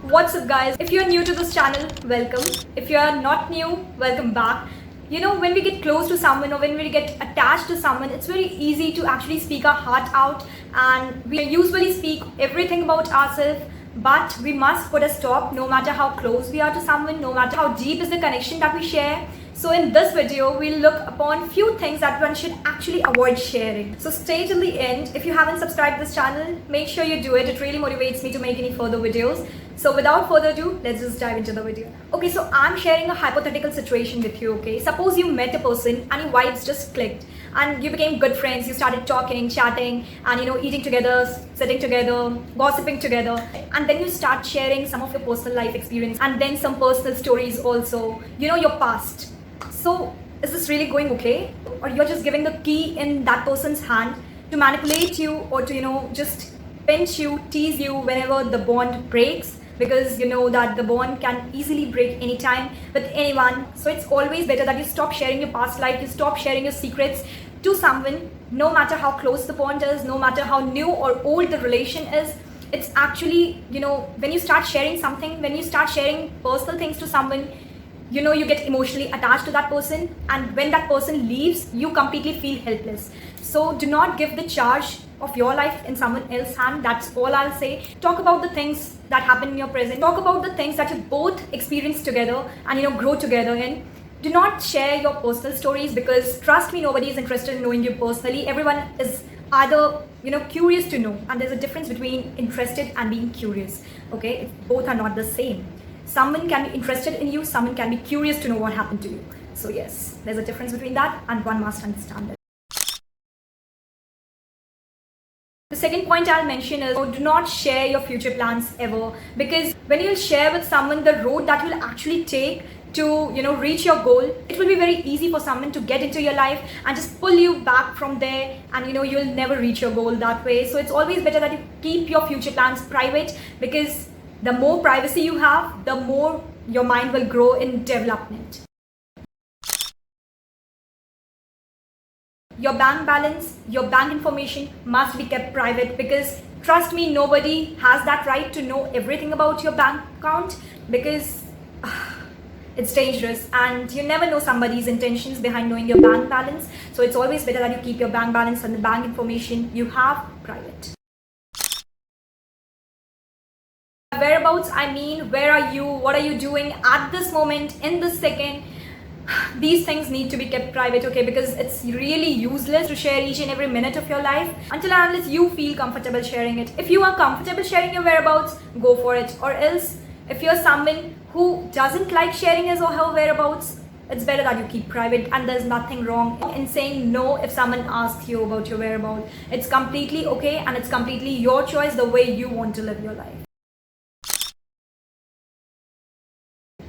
What's up guys? If you're new to this channel, welcome. If you're not new, welcome back. You know, when we get close to someone or when we get attached to someone, it's very easy to actually speak our heart out, and we usually speak everything about ourselves, but we must put a stop no matter how close we are to someone, no matter how deep is the connection that we share. So in this video, we'll look upon few things that one should actually avoid sharing. So stay till the end. If you haven't subscribed this channel, make sure you do it. It really motivates me to make any further videos. So without further ado, let's just dive into the video. Okay, so I'm sharing a hypothetical situation with you, okay? Suppose you met a person and your vibes just clicked and you became good friends. You started talking, chatting, and eating together, sitting together, gossiping together. And then you start sharing some of your personal life experience and then some personal stories also, your past. So is this really going okay? Or you're just giving the key in that person's hand to manipulate you or to, just pinch you, tease you whenever the bond breaks, because you know that the bond can easily break anytime with anyone. So it's always better that you stop sharing your past life, you stop sharing your secrets to someone, no matter how close the bond is, no matter how new or old the relation is. It's actually, when you start sharing something, when you start sharing personal things to someone, you get emotionally attached to that person, and when that person leaves, you completely feel helpless. So do not give the charge of your life in someone else's hand. That's all I'll say. Talk about the things that happen in your present. Talk about the things that you both experience together and grow together in. Do not share your personal stories, because trust me, nobody is interested in knowing you personally. Everyone is either curious to know, and there's a difference between interested and being curious. Okay, both are not the same. Someone can be interested in you, someone can be curious to know what happened to you. So yes, there's a difference between that, and one must understand it. The second point I'll mention is, do not share your future plans ever, because when you'll share with someone the road that you'll actually take to reach your goal, it will be very easy for someone to get into your life and just pull you back from there, and you'll never reach your goal that way. So it's always better that you keep your future plans private, because the more privacy you have, the more your mind will grow in development. Your bank balance, your bank information must be kept private, because trust me, nobody has that right to know everything about your bank account, because it's dangerous and you never know somebody's intentions behind knowing your bank balance. So it's always better that you keep your bank balance and the bank information you have private. Whereabouts, I mean, where are you, what are you doing at this moment, in this second? These things need to be kept private, okay? Because it's really useless to share each and every minute of your life until and unless you feel comfortable sharing it. If you are comfortable sharing your whereabouts, go for it. Or else, if you're someone who doesn't like sharing his or her whereabouts, it's better that you keep private, and there's nothing wrong in saying no if someone asks you about your whereabouts. It's completely okay, and it's completely your choice, the way you want to live your life.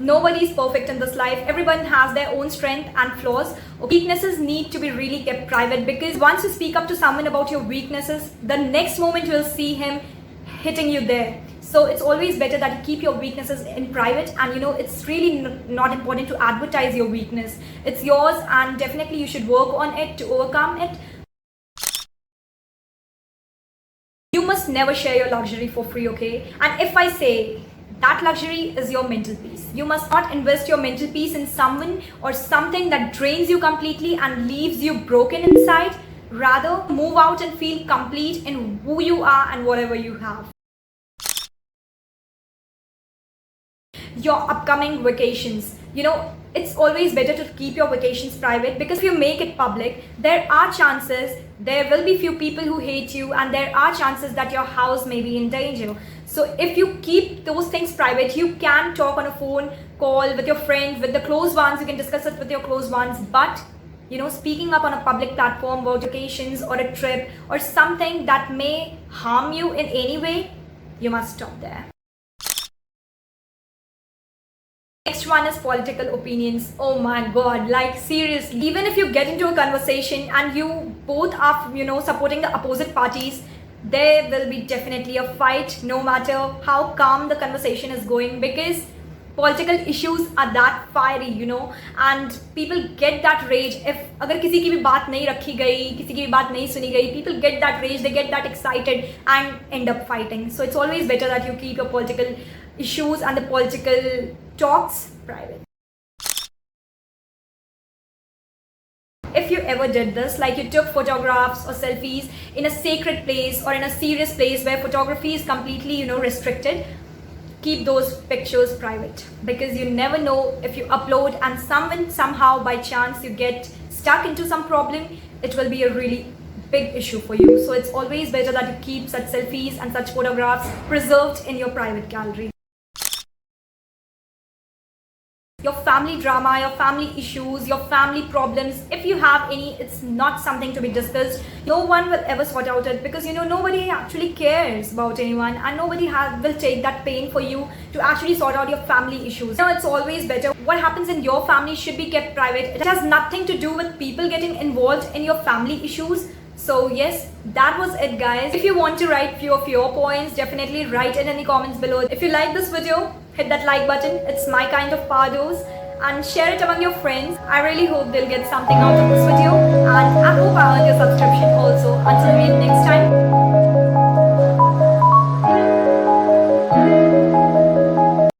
Nobody is perfect in this life. Everyone has their own strength and flaws. Weaknesses need to be really kept private, because once you speak up to someone about your weaknesses, the next moment you'll see him hitting you there. So it's always better that you keep your weaknesses in private, and it's really not important to advertise your weakness. It's yours, and definitely you should work on it to overcome it. You must never share your luxury for free, okay? And if I say that luxury is your mental peace, you must not invest your mental peace in someone or something that drains you completely and leaves you broken inside. Rather, move out and feel complete in who you are and whatever you have. Your upcoming vacations, it's always better to keep your vacations private, because if you make it public, there are chances there will be few people who hate you, and there are chances that your house may be in danger. So if you keep those things private, you can talk on a phone call with your friends, with the close ones, you can discuss it with your close ones. But speaking up on a public platform about vacations or a trip or something that may harm you in any way, you must stop there. Next one is political opinions. Oh my god, like seriously, even if you get into a conversation and you both are supporting the opposite parties, there will be definitely a fight, no matter how calm the conversation is going, because political issues are that fiery, and people get that rage if अगर किसी की भी बात नहीं रखी गई, किसी की भी बात नहीं सुनी गई, people get that rage, they get that excited and end up fighting. So it's always better that you keep your political issues and the political talks private. If you ever did this, like you took photographs or selfies in a sacred place or in a serious place where photography is completely, restricted, keep those pictures private, because you never know, if you upload and somehow by chance you get stuck into some problem, it will be a really big issue for you. So it's always better that you keep such selfies and such photographs preserved in your private gallery. Your family drama, your family issues, your family problems, if you have any, it's not something to be discussed. No one will ever sort out it, because nobody actually cares about anyone, and nobody will take that pain for you to actually sort out your family issues. It's always better. What happens in your family should be kept private. It has nothing to do with people getting involved in your family issues. So yes, that was it, guys. If you want to write few of your points, definitely write it in the comments below. If you like this video, hit that like button. It's my kind of power dose, and share it among your friends. I really hope they'll get something out of this video, and I hope I earned your subscription also. Until we meet next time.